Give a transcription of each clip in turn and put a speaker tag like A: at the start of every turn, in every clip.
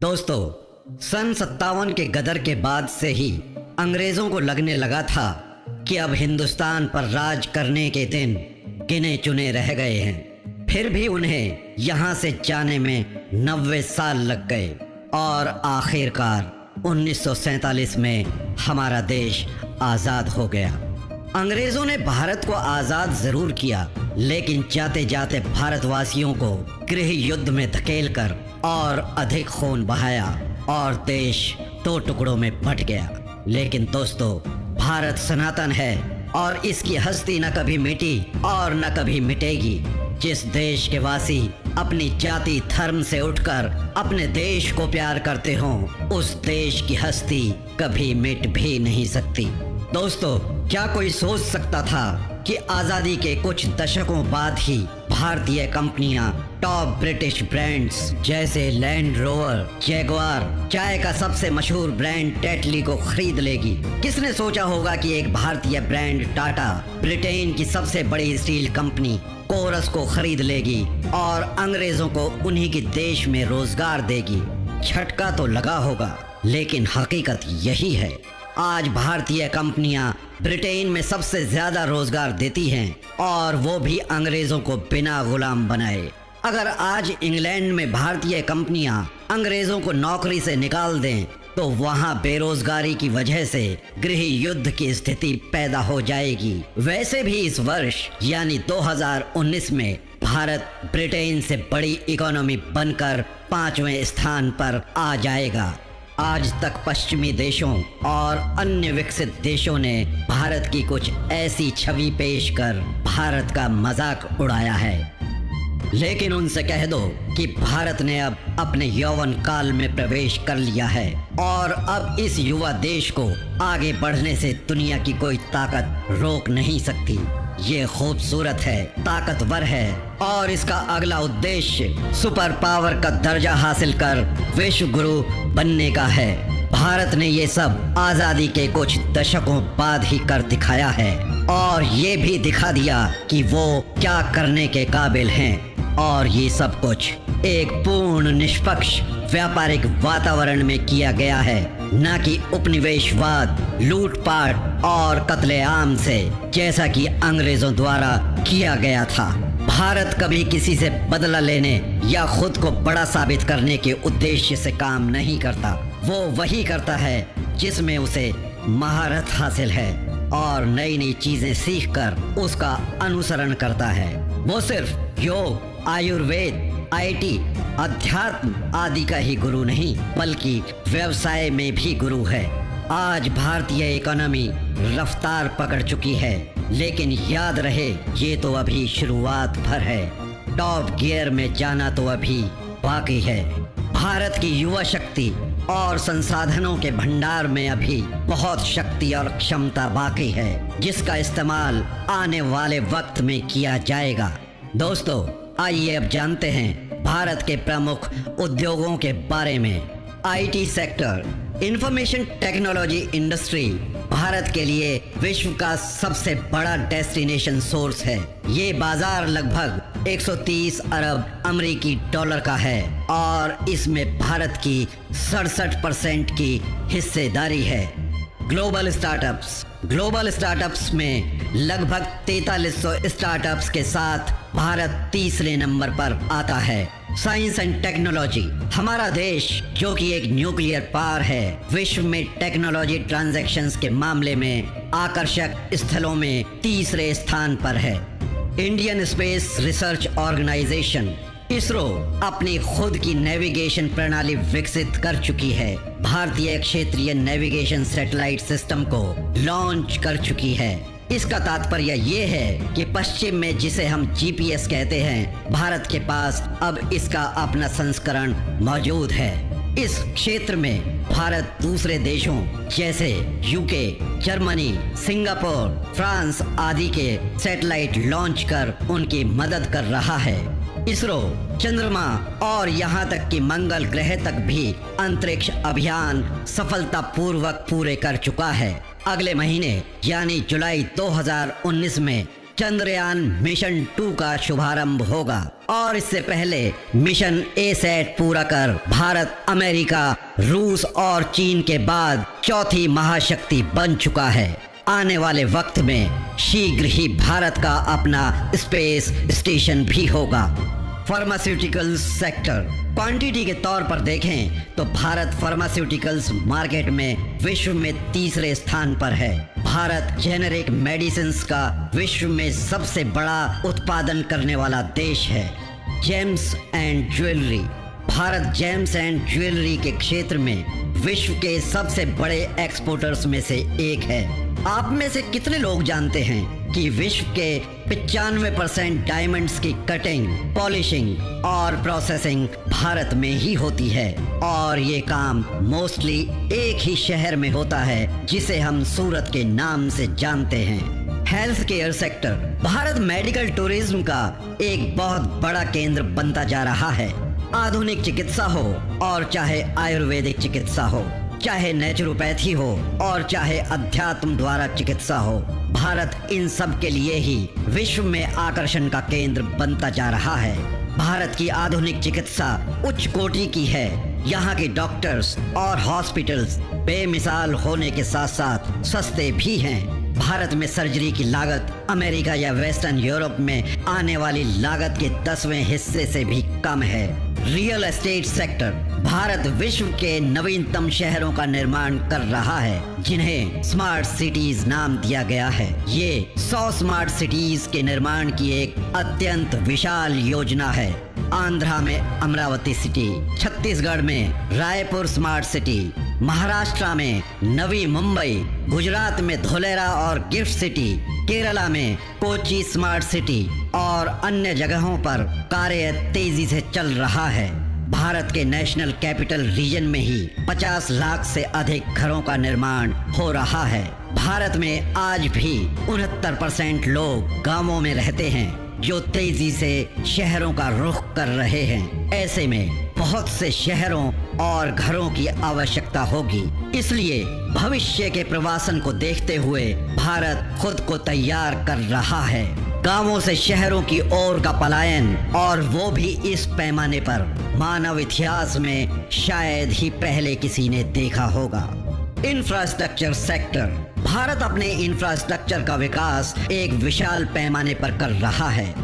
A: दोस्तों, सन 57 के गदर के बाद से ही अंग्रेजों को लगने लगा था कि अब हिंदुस्तान पर राज करने के दिन गिने चुने रह गए हैं। फिर भी उन्हें यहाँ से जाने में 90 साल लग गए और आखिरकार 1947 में हमारा देश आज़ाद हो गया। अंग्रेजों ने भारत को आज़ाद ज़रूर किया, लेकिन जाते जाते भारतवासियों को गृह युद्ध में धकेलकर और अधिक खून बहाया और देश 2 टुकड़ों में बंट गया। लेकिन दोस्तों, भारत सनातन है और इसकी हस्ती न कभी मिटी और न कभी मिटेगी। जिस देश के वासी अपनी जाति धर्म से उठकर अपने देश को प्यार करते हों, उस देश की हस्ती कभी मिट भी नहीं सकती। दोस्तों, क्या कोई सोच सकता था कि आज़ादी के कुछ दशकों बाद ही भारतीय कंपनियां टॉप ब्रिटिश ब्रांड्स जैसे लैंड रोवर, जैगवार, चाय का सबसे मशहूर ब्रांड टेटली को खरीद लेगी? किसने सोचा होगा कि एक भारतीय ब्रांड टाटा ब्रिटेन की सबसे बड़ी स्टील कंपनी कोरस को खरीद लेगी और अंग्रेजों को उन्हीं के देश में रोजगार देगी? झटका तो लगा होगा, लेकिन हकीकत यही है। आज भारतीय कंपनियां ब्रिटेन में सबसे ज्यादा रोजगार देती हैं और वो भी अंग्रेजों को बिना गुलाम बनाए। अगर आज इंग्लैंड में भारतीय कंपनियां अंग्रेजों को नौकरी से निकाल दें तो वहां बेरोजगारी की वजह से गृह युद्ध की स्थिति पैदा हो जाएगी। वैसे भी इस वर्ष यानी 2019 में भारत ब्रिटेन से बड़ी इकोनॉमी बनकर 5वें स्थान पर आ जाएगा। आज तक पश्चिमी देशों और अन्य विकसित देशों ने भारत की कुछ ऐसी छवि पेश कर भारत का मजाक उड़ाया है, लेकिन उनसे कह दो कि भारत ने अब अपने यौवन काल में प्रवेश कर लिया है और अब इस युवा देश को आगे बढ़ने से दुनिया की कोई ताकत रोक नहीं सकती। ये खूबसूरत है, ताकतवर है और इसका अगला उद्देश्य सुपर पावर का दर्जा हासिल कर विश्व गुरु बनने का है। भारत ने ये सब आज़ादी के कुछ दशकों बाद ही कर दिखाया है और ये भी दिखा दिया कि वो क्या करने के काबिल हैं। और ये सब कुछ एक पूर्ण निष्पक्ष व्यापारिक वातावरण में किया गया है, न कि उपनिवेशवाद, लूटपाट और कत्लेआम से, जैसा कि अंग्रेजों द्वारा किया गया था। भारत कभी किसी से बदला लेने या खुद को बड़ा साबित करने के उद्देश्य से काम नहीं करता। वो वही करता है जिसमें उसे महारत हासिल है और नई नई चीजें सीखकर उसका अनुसरण करता है। वो सिर्फ योग, आयुर्वेद, आईटी, अध्यात्म आदि का ही गुरु नहीं, बल्कि व्यवसाय में भी गुरु है। आज भारतीय इकोनॉमी रफ्तार पकड़ चुकी है, लेकिन याद रहे ये तो अभी शुरुआत भर है। टॉप गियर में जाना तो अभी बाकी है। भारत की युवा शक्ति और संसाधनों के भंडार में अभी बहुत शक्ति और क्षमता बाकी है, जिसका इस्तेमाल आने वाले वक्त में किया जाएगा। दोस्तों, आइए अब जानते हैं भारत के प्रमुख उद्योगों के बारे में। IT sector, information technology industry Bharat के लिए विश्व का सबसे बड़ा डेस्टिनेशन सोर्स है। ये बाजार लगभग 130 अरब अमेरिकी डॉलर का है और इसमें भारत की 67% की हिस्सेदारी है। ग्लोबल स्टार्टअप्स में लगभग 4300 स्टार्टअप्स के साथ भारत तीसरे नंबर पर आता है। साइंस एंड टेक्नोलॉजी, हमारा देश जो कि एक न्यूक्लियर पावर है, विश्व में टेक्नोलॉजी ट्रांजैक्शंस के मामले में आकर्षक स्थलों में तीसरे स्थान पर है। Indian Space Research Organisation ISRO अपनी खुद की नेविगेशन प्रणाली विकसित कर चुकी है। भारतीय क्षेत्रीय नेविगेशन सैटेलाइट सिस्टम को लॉन्च कर चुकी है। इसका तात्पर्य ये है कि पश्चिम में जिसे हम जीपीएस कहते हैं, भारत के पास अब इसका अपना संस्करण मौजूद है। इस क्षेत्र में भारत दूसरे देशों जैसे यूके, जर्मनी, सिंगापुर, फ्रांस आदि के सैटेलाइट लॉन्च कर उनकी मदद कर रहा है। इसरो चंद्रमा और यहाँ तक कि मंगल ग्रह तक भी अंतरिक्ष अभियान सफलतापूर्वक पूरे कर चुका है। अगले महीने यानी जुलाई 2019 में चंद्रयान मिशन 2 का शुभारंभ होगा और इससे पहले मिशन एसैट पूरा कर भारत अमेरिका, रूस और चीन के बाद चौथी महाशक्ति बन चुका है। आने वाले वक्त में शीघ्र ही भारत का अपना स्पेस स्टेशन भी होगा। फार्मास्यूटिकल्स सेक्टर क्वांटिटी के तौर पर देखें तो भारत फार्मास्यूटिकल्स मार्केट में विश्व में तीसरे स्थान पर है। भारत जेनेरिक मेडिसिन्स का विश्व में सबसे बड़ा उत्पादन करने वाला देश है। James and jewellery, Bharat James and jewellery के क्षेत्र में विश्व के सबसे बड़े एक्सपोर्टर्स में से एक है। आप में से कितने लोग जानते हैं कि विश्व के 95% डायमंड्स की कटिंग, पॉलिशिंग और प्रोसेसिंग भारत में ही होती है और ये काम मोस्टली एक ही शहर में होता है जिसे हम सूरत के नाम से जानते हैं। Health care sector, Bharat medical tourism का एक बहुत बड़ा केंद्र बनता जा रहा है। आधुनिक चिकित्सा हो और चाहे आयुर्वेदिक चिकित्सा हो, चाहे नेचुरोपैथी हो और चाहे अध्यात्म द्वारा चिकित्सा हो, भारत इन सब के लिए ही विश्व में आकर्षण का केंद्र बनता जा रहा है। भारत की आधुनिक चिकित्सा उच्च कोटि की है। यहाँ के डॉक्टर्स और हॉस्पिटल्स बेमिसाल होने के साथ साथ सस्ते भी हैं। भारत में सर्जरी की लागत अमेरिका या वेस्टर्न यूरोप में आने वाली लागत के 10वें हिस्से से भी कम है। रियल एस्टेट सेक्टर, भारत विश्व के नवीनतम शहरों का निर्माण कर रहा है जिन्हें स्मार्ट सिटीज नाम दिया गया है। ये 100 स्मार्ट सिटीज के निर्माण की एक अत्यंत विशाल योजना है। आंध्रा में अमरावती सिटी, छत्तीसगढ़ में रायपुर स्मार्ट सिटी, महाराष्ट्र में नवी मुंबई, गुजरात में धोलेरा और गिफ्ट सिटी, केरला में कोची स्मार्ट सिटी और अन्य जगहों पर कार्य तेजी से चल रहा है। भारत के नेशनल कैपिटल रीजन में ही 50 लाख से अधिक घरों का निर्माण हो रहा है। भारत में आज भी 69% लोग गांवों में रहते हैं जो तेजी से शहरों का रुख कर रहे हैं। ऐसे में बहुत से शहरों और घरों की आवश्यकता होगी। इसलिए भविष्य के प्रवासन को देखते हुए भारत खुद को तैयार कर रहा है। गांवों से शहरों की ओर का पलायन, और वो भी इस पैमाने पर, मानव इतिहास में शायद ही पहले किसी ने देखा होगा। इंफ्रास्ट्रक्चर सेक्टर, भारत अपने इंफ्रास्ट्रक्चर का विकास एक विशाल पैमाने पर कर रहा है।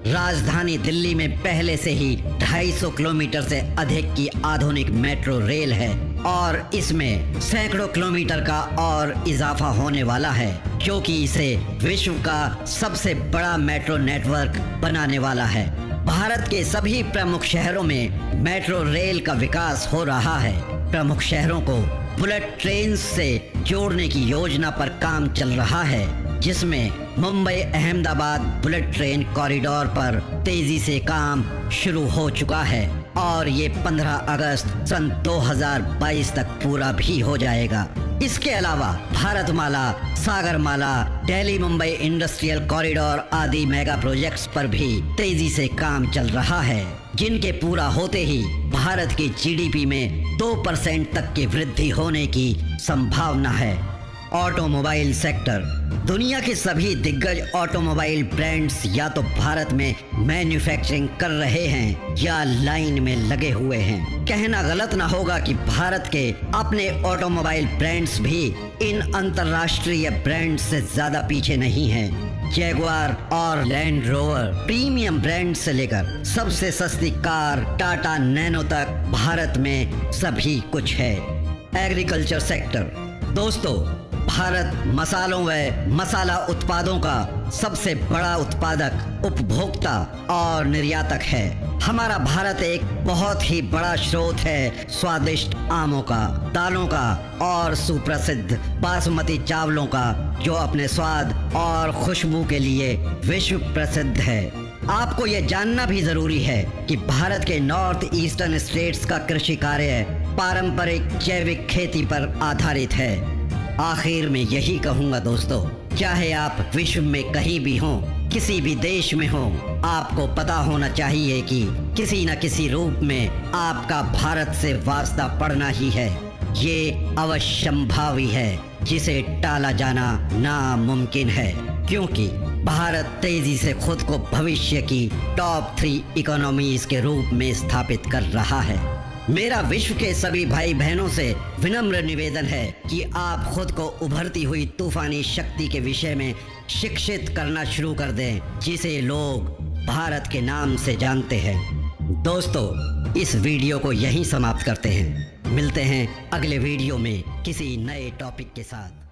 A: राजधानी दिल्ली में पहले से ही 250 किलोमीटर से अधिक की आधुनिक मेट्रो रेल है और इसमें सैकड़ों किलोमीटर का और इजाफा होने वाला है, जो कि इसे विश्व का सबसे बड़ा मेट्रो नेटवर्क बनाने वाला है। भारत के सभी प्रमुख शहरों में मेट्रो रेल का विकास हो रहा है। प्रमुख शहरों को बुलेट ट्रेन से जोड़ने की योजना पर काम चल रहा है, जिसमें Mumbai Ahmedabad bullet train corridor पर तेजी से काम शुरू हो चुका है और ये 15 अगस्त सन 2022 तक पूरा भी हो जाएगा। इसके अलावा भारतमाला, सागरमाला, दिल्ली मुंबई इंडस्ट्रियल कॉरिडोर आदि मेगा प्रोजेक्ट्स पर भी तेजी से काम चल रहा है, जिनके पूरा होते ही भारत की जीडीपी में 2% तक की वृद्धि होने की संभावना है। ऑटोमोबाइल सेक्टर, दुनिया के सभी दिग्गज ऑटोमोबाइल ब्रांड्स या तो भारत में मैन्युफैक्चरिंग कर रहे हैं या लाइन में लगे हुए हैं। कहना गलत ना होगा कि भारत के अपने ऑटोमोबाइल ब्रांड्स भी इन अंतर्राष्ट्रीय ब्रांड्स से ज्यादा पीछे नहीं हैं। जैगुआर और लैंड रोवर प्रीमियम ब्रांड से लेकर सबसे सस्ती कार टाटा नैनो तक भारत में सभी कुछ है। एग्रीकल्चर सेक्टर, दोस्तों, भारत मसालों व मसाला उत्पादों का सबसे बड़ा उत्पादक, उपभोक्ता और निर्यातक है। हमारा भारत एक बहुत ही बड़ा स्रोत है स्वादिष्ट आमों का, दालों का और सुप्रसिद्ध बासमती चावलों का, जो अपने स्वाद और खुशबू के लिए विश्व प्रसिद्ध है। आपको ये जानना भी जरूरी है कि भारत के नॉर्थ ईस्टर्न स्टेट्स का कृषि कार्य पारंपरिक जैविक खेती पर आधारित है। आखिर में यही कहूंगा दोस्तों, चाहे आप विश्व में कहीं भी हों, किसी भी देश में हों, आपको पता होना चाहिए कि किसी न किसी रूप में आपका भारत से वास्ता पड़ना ही है। ये अवश्यंभावी है जिसे टाला जाना नामुमकिन है, क्योंकि भारत तेजी से खुद को भविष्य की टॉप 3 इकोनॉमीज के रूप में स्थापित कर रहा है। मेरा विश्व के सभी भाई बहनों से विनम्र निवेदन है कि आप खुद को उभरती हुई तूफानी शक्ति के विषय में शिक्षित करना शुरू कर दें, जिसे लोग भारत के नाम से जानते हैं। दोस्तों, इस वीडियो को यहीं समाप्त करते हैं। मिलते हैं अगले वीडियो में किसी नए टॉपिक के साथ।